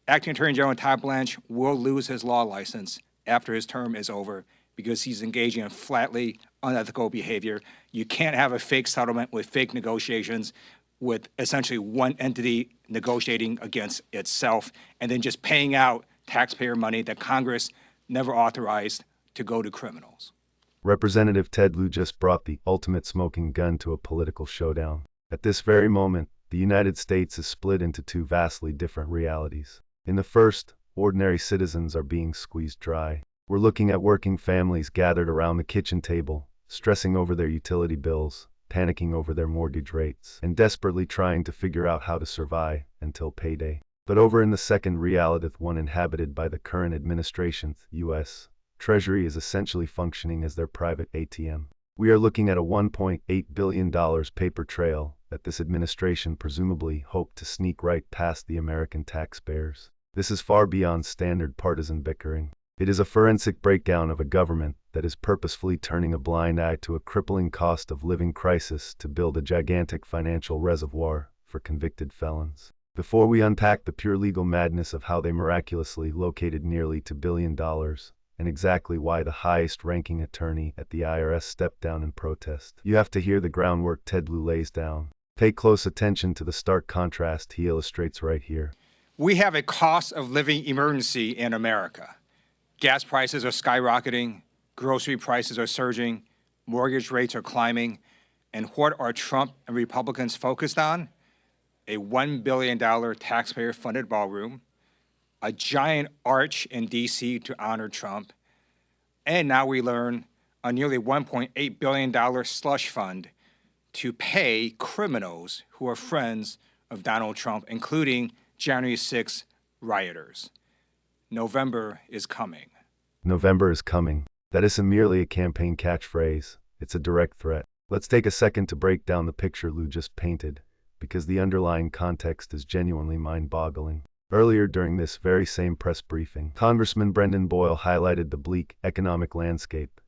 Acting Attorney General Todd Blanche will lose his law license after his term is over because he's engaging in flatly unethical behavior. You can't have a fake settlement with fake negotiations with essentially one entity negotiating against itself and then just paying out taxpayer money that Congress never authorized to go to criminals. Representative Ted Lieu just brought the ultimate smoking gun to a political showdown. At this very moment, the United States is split into two vastly different realities. In the first, ordinary citizens are being squeezed dry. We're looking at working families gathered around the kitchen table, stressing over their utility bills, panicking over their mortgage rates, and desperately trying to figure out how to survive until payday. But over in the second reality, one inhabited by the current administration's U.S. Treasury is essentially functioning as their private ATM. We are looking at a $1.8 billion paper trail that this administration presumably hoped to sneak right past the American taxpayers. This is far beyond standard partisan bickering. It is a forensic breakdown of a government that is purposefully turning a blind eye to a crippling cost of living crisis to build a gigantic financial reservoir for convicted felons. Before we unpack the pure legal madness of how they miraculously located nearly $2 billion, and exactly why the highest-ranking attorney at the IRS stepped down in protest, you have to hear the groundwork Ted Lieu lays down. Pay close attention to the stark contrast he illustrates right here. We have a cost of living emergency in America. Gas prices are skyrocketing, grocery prices are surging, mortgage rates are climbing, and what are Trump and Republicans focused on? A $1 billion taxpayer-funded ballroom, a giant arch in D.C. to honor Trump, and now we learn a nearly $1.8 billion slush fund to pay criminals who are friends of Donald Trump, including January 6 rioters. November is coming. November is coming. That isn't merely a campaign catchphrase, it's a direct threat. Let's take a second to break down the picture Lieu just painted, because the underlying context is genuinely mind-boggling. Earlier during this very same press briefing, Congressman Brendan Boyle highlighted the bleak economic landscape.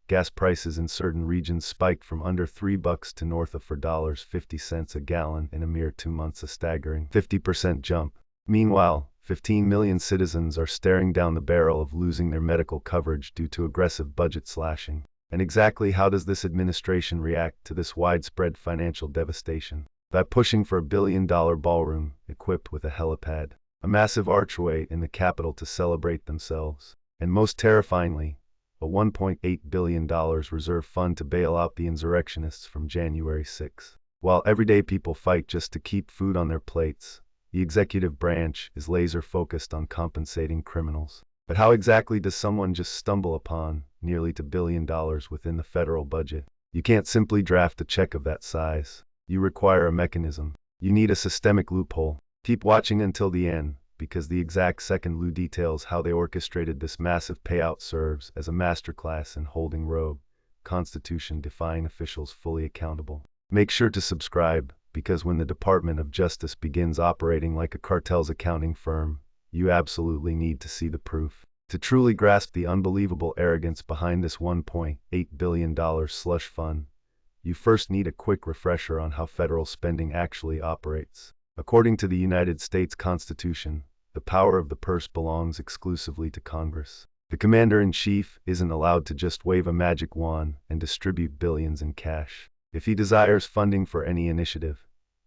Gas prices in certain regions spiked from under $3 to north of $4.50 a gallon in a mere 2 months, a staggering 50% jump. Meanwhile, 15 million citizens are staring down the barrel of losing their medical coverage due to aggressive budget slashing. And exactly how does this administration react to this widespread financial devastation? By pushing for a $1 billion ballroom equipped with a helipad, a massive archway in the Capitol to celebrate themselves, and most terrifyingly, a $1.8 billion reserve fund to bail out the insurrectionists from January 6. While everyday people fight just to keep food on their plates, the executive branch is laser-focused on compensating criminals. But how exactly does someone just stumble upon nearly $2 billion within the federal budget? You can't simply draft a check of that size. You require a mechanism. You need a systemic loophole. Keep watching until the end, because the exact second Lieu details how they orchestrated this massive payout serves as a masterclass in holding rogue, Constitution-defying officials fully accountable. Make sure to subscribe, because when the Department of Justice begins operating like a cartel's accounting firm, you absolutely need to see the proof. To truly grasp the unbelievable arrogance behind this $1.8 billion slush fund, you first need a quick refresher on how federal spending actually operates. According to the United States Constitution, the power of the purse belongs exclusively to Congress. The commander-in-chief isn't allowed to just wave a magic wand and distribute billions in cash. If he desires funding for any initiative,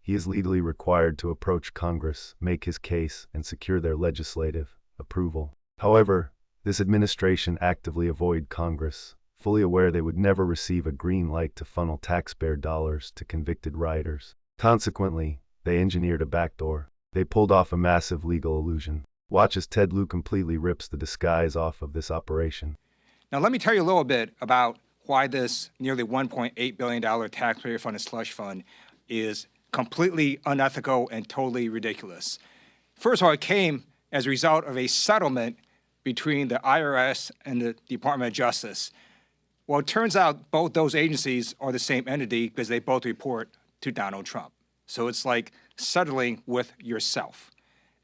he is legally required to approach Congress, make his case, and secure their legislative approval. However, this administration actively avoided Congress, fully aware they would never receive a green light to funnel taxpayer dollars to convicted rioters. Consequently, they engineered a backdoor. They pulled off a massive legal illusion. Watch as Ted Lieu completely rips the disguise off of this operation. Now, let me tell you a little bit about why this nearly $1.8 billion taxpayer-funded slush fund is completely unethical and totally ridiculous. First of all, it came as a result of a settlement between the IRS and the Department of Justice. Well, it turns out both those agencies are the same entity because they both report to Donald Trump. So it's like settling with yourself.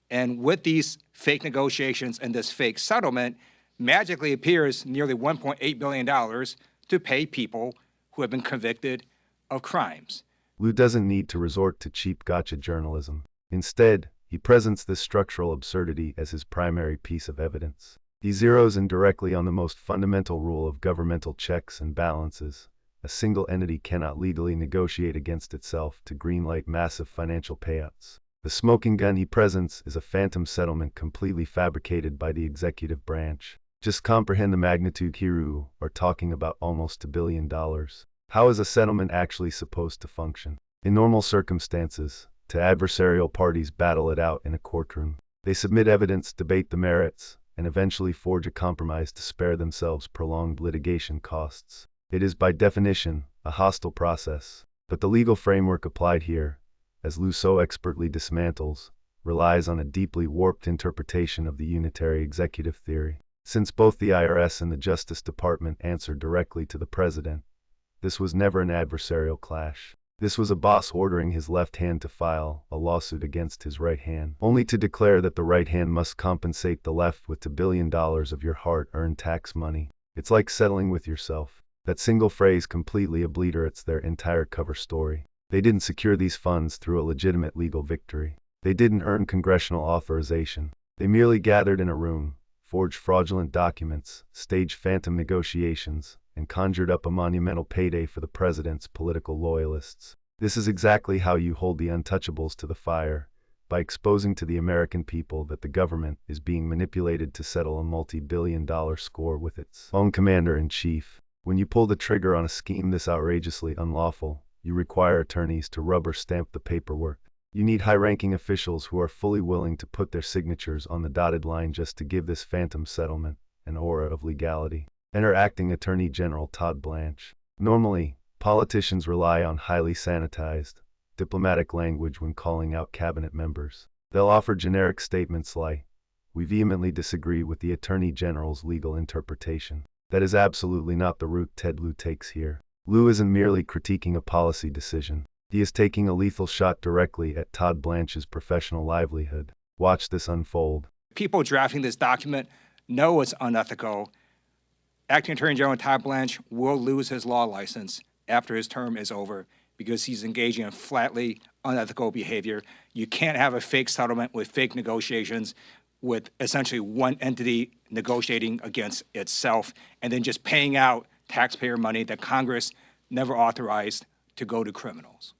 And with these fake negotiations and this fake settlement, magically appears nearly $1.8 billion to pay people who have been convicted of crimes. Lieu doesn't need to resort to cheap gotcha journalism. Instead, He presents this structural absurdity as his primary piece of evidence. He zeroes in directly on the most fundamental rule of governmental checks and balances. A single entity cannot legally negotiate against itself to greenlight massive financial payouts. The smoking gun he presents is a phantom settlement completely fabricated by the executive branch. Just comprehend the magnitude here. We are talking about almost $1 billion. How is a settlement actually supposed to function? In normal circumstances, two adversarial parties battle it out in a courtroom. They submit evidence, debate the merits, and eventually forge a compromise to spare themselves prolonged litigation costs. It is by definition a hostile process, but the legal framework applied here, as Lieu so expertly dismantles, relies on a deeply warped interpretation of the unitary executive theory. Since both the IRS and the Justice Department answer directly to the president, this was never an adversarial clash. This was a boss ordering his left hand to file a lawsuit against his right hand, only to declare that the right hand must compensate the left with $2 billion of your hard-earned tax money. It's like settling with yourself. That single phrase completely obliterates their entire cover story. They didn't secure these funds through a legitimate legal victory. They didn't earn congressional authorization. They merely gathered in a room, forged fraudulent documents, staged phantom negotiations, and conjured up a monumental payday for the president's political loyalists. This is exactly how you hold the untouchables to the fire, by exposing to the American people that the government is being manipulated to settle a multi-billion-dollar score with its own commander-in-chief. When you pull the trigger on a scheme this outrageously unlawful, you require attorneys to rubber stamp the paperwork. You need high-ranking officials who are fully willing to put their signatures on the dotted line just to give this phantom settlement an aura of legality. Enter Acting Attorney General Todd Blanche. Normally, politicians rely on highly sanitized, diplomatic language when calling out cabinet members. They'll offer generic statements like, "We vehemently disagree with the Attorney General's legal interpretation." That is absolutely not the route Ted Lieu takes here. Lieu isn't merely critiquing a policy decision. He is taking a lethal shot directly at Todd Blanche's professional livelihood. Watch this unfold. People drafting this document know it's unethical. Acting Attorney General Todd Blanche will lose his law license after his term is over because he's engaging in flatly unethical behavior. You can't have a fake settlement with fake negotiations with essentially one entity negotiating against itself and then just paying out taxpayer money that Congress never authorized to go to criminals.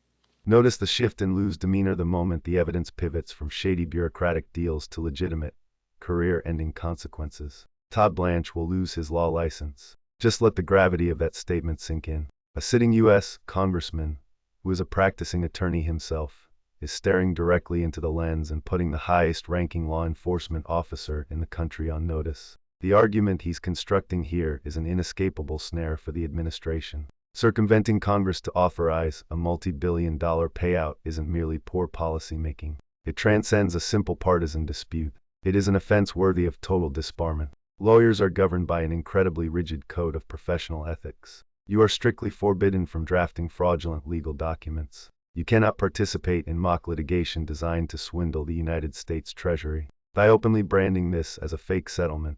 Notice the shift in Lieu's demeanor the moment the evidence pivots from shady bureaucratic deals to legitimate, career-ending consequences. Todd Blanche will lose his law license. Just let the gravity of that statement sink in. A sitting U.S. congressman, who is a practicing attorney himself, is staring directly into the lens and putting the highest-ranking law enforcement officer in the country on notice. The argument he's constructing here is an inescapable snare for the administration. Circumventing Congress to authorize a multi-billion-dollar payout isn't merely poor policymaking. It transcends a simple partisan dispute. It is an offense worthy of total disbarment. Lawyers are governed by an incredibly rigid code of professional ethics. You are strictly forbidden from drafting fraudulent legal documents. You cannot participate in mock litigation designed to swindle the United States Treasury. By openly branding this as a fake settlement,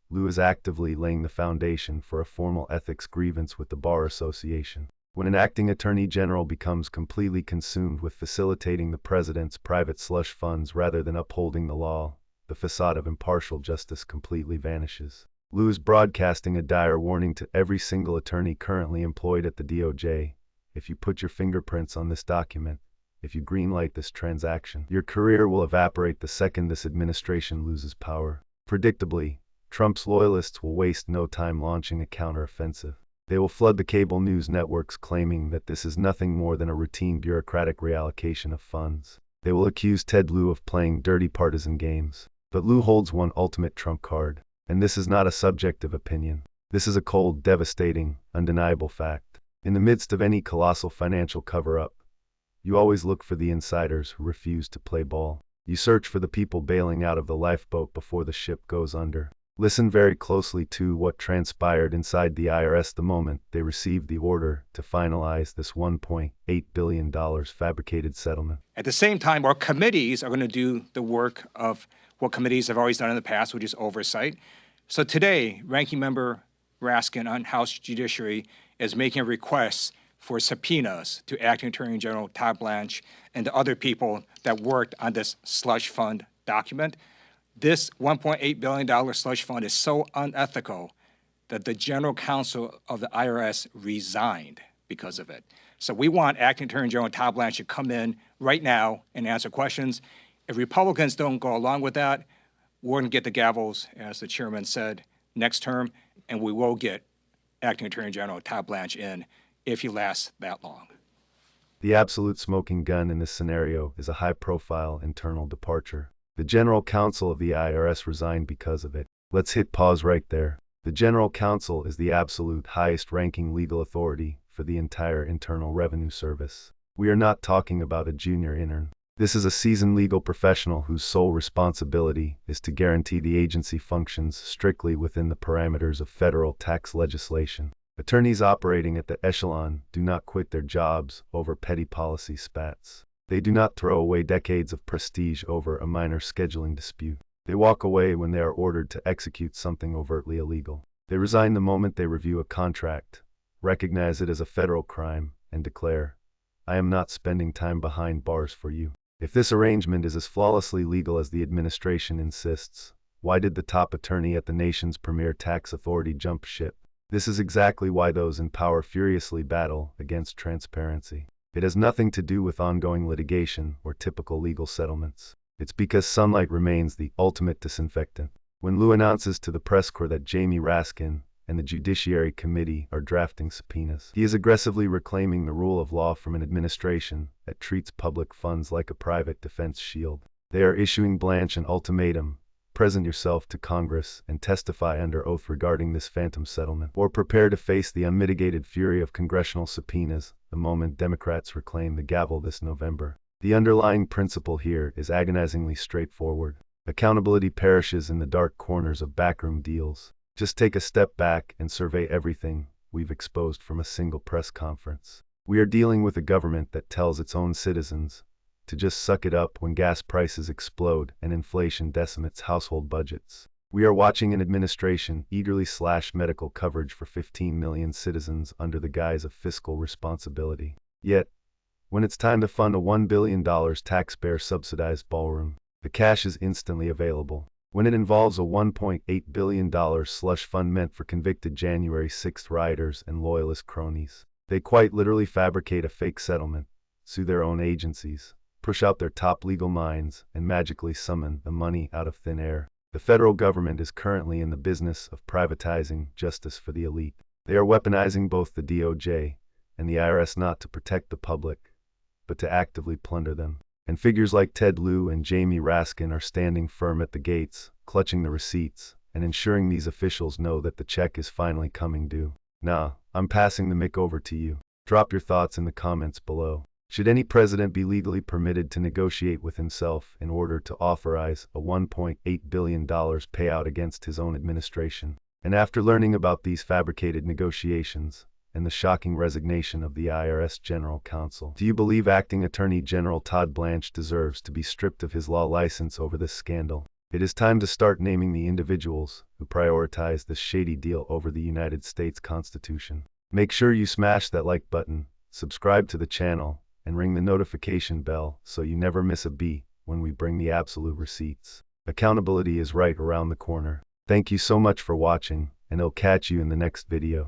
Lieu is actively laying the foundation for a formal ethics grievance with the Bar Association. When an acting attorney general becomes completely consumed with facilitating the president's private slush funds rather than upholding the law, the facade of impartial justice completely vanishes. Lieu is broadcasting a dire warning to every single attorney currently employed at the DOJ. If you put your fingerprints on this document, if you greenlight this transaction, your career will evaporate the second this administration loses power. Predictably, Trump's loyalists will waste no time launching a counteroffensive. They will flood the cable news networks claiming that this is nothing more than a routine bureaucratic reallocation of funds. They will accuse Ted Lieu of playing dirty partisan games. But Lieu holds one ultimate trump card, and this is not a subjective opinion. This is a cold, devastating, undeniable fact. In the midst of any colossal financial cover-up, you always look for the insiders who refuse to play ball. You search for the people bailing out of the lifeboat before the ship goes under. Listen very closely to what transpired inside the IRS the moment they received the order to finalize this $1.8 billion fabricated settlement. At the same time, our committees are going to do the work of what committees have always done in the past, which is oversight. So today, Ranking Member Raskin on House Judiciary is making a request for subpoenas to Acting Attorney General Todd Blanche and the other people that worked on this slush fund document. This $1.8 billion slush fund is so unethical that the general counsel of the IRS resigned because of it. So we want Acting Attorney General Todd Blanche to come in right now and answer questions. If Republicans don't go along with that, we're going to get the gavels, as the chairman said, next term, and we will get Acting Attorney General Todd Blanche in if he lasts that long. The absolute smoking gun in this scenario is a high-profile internal departure. The general counsel of the IRS resigned because of it. Let's hit pause right there. The general counsel is the absolute highest-ranking legal authority for the entire Internal Revenue Service. We are not talking about a junior intern. This is a seasoned legal professional whose sole responsibility is to guarantee the agency functions strictly within the parameters of federal tax legislation. Attorneys operating at the echelon do not quit their jobs over petty policy spats. They do not throw away decades of prestige over a minor scheduling dispute. They walk away when they are ordered to execute something overtly illegal. They resign the moment they review a contract, recognize it as a federal crime, and declare, "I am not spending time behind bars for you." If this arrangement is as flawlessly legal as the administration insists, why did the top attorney at the nation's premier tax authority jump ship? This is exactly why those in power furiously battle against transparency. It has nothing to do with ongoing litigation or typical legal settlements. It's because sunlight remains the ultimate disinfectant. When Lieu announces to the press corps that Jamie Raskin and the Judiciary Committee are drafting subpoenas, he is aggressively reclaiming the rule of law from an administration that treats public funds like a private defense shield. They are issuing Blanche an ultimatum: present yourself to Congress and testify under oath regarding this phantom settlement, or prepare to face the unmitigated fury of congressional subpoenas the moment Democrats reclaim the gavel this November. The underlying principle here is agonizingly straightforward. Accountability perishes in the dark corners of backroom deals. Just take a step back and survey everything we've exposed from a single press conference. We are dealing with a government that tells its own citizens to just suck it up when gas prices explode and inflation decimates household budgets. We are watching an administration eagerly slash medical coverage for 15 million citizens under the guise of fiscal responsibility. Yet, when it's time to fund a $1 billion taxpayer-subsidized ballroom, the cash is instantly available. When it involves a $1.8 billion slush fund meant for convicted January 6th rioters and loyalist cronies, they quite literally fabricate a fake settlement, sue their own agencies, push out their top legal minds, and magically summon the money out of thin air. The federal government is currently in the business of privatizing justice for the elite. They are weaponizing both the DOJ and the IRS not to protect the public, but to actively plunder them. And figures like Ted Lieu and Jamie Raskin are standing firm at the gates, clutching the receipts, and ensuring these officials know that the check is finally coming due. Nah, I'm passing the mic over to you. Drop your thoughts in the comments below. Should any president be legally permitted to negotiate with himself in order to authorize a $1.8 billion payout against his own administration? And after learning about these fabricated negotiations, and the shocking resignation of the IRS General Counsel, do you believe Acting Attorney General Todd Blanche deserves to be stripped of his law license over this scandal? It is time to start naming the individuals who prioritize this shady deal over the United States Constitution. Make sure you smash that like button, subscribe to the channel, and ring the notification bell so you never miss a beat when we bring the absolute receipts. Accountability is right around the corner. Thank you so much for watching, and I'll catch you in the next video.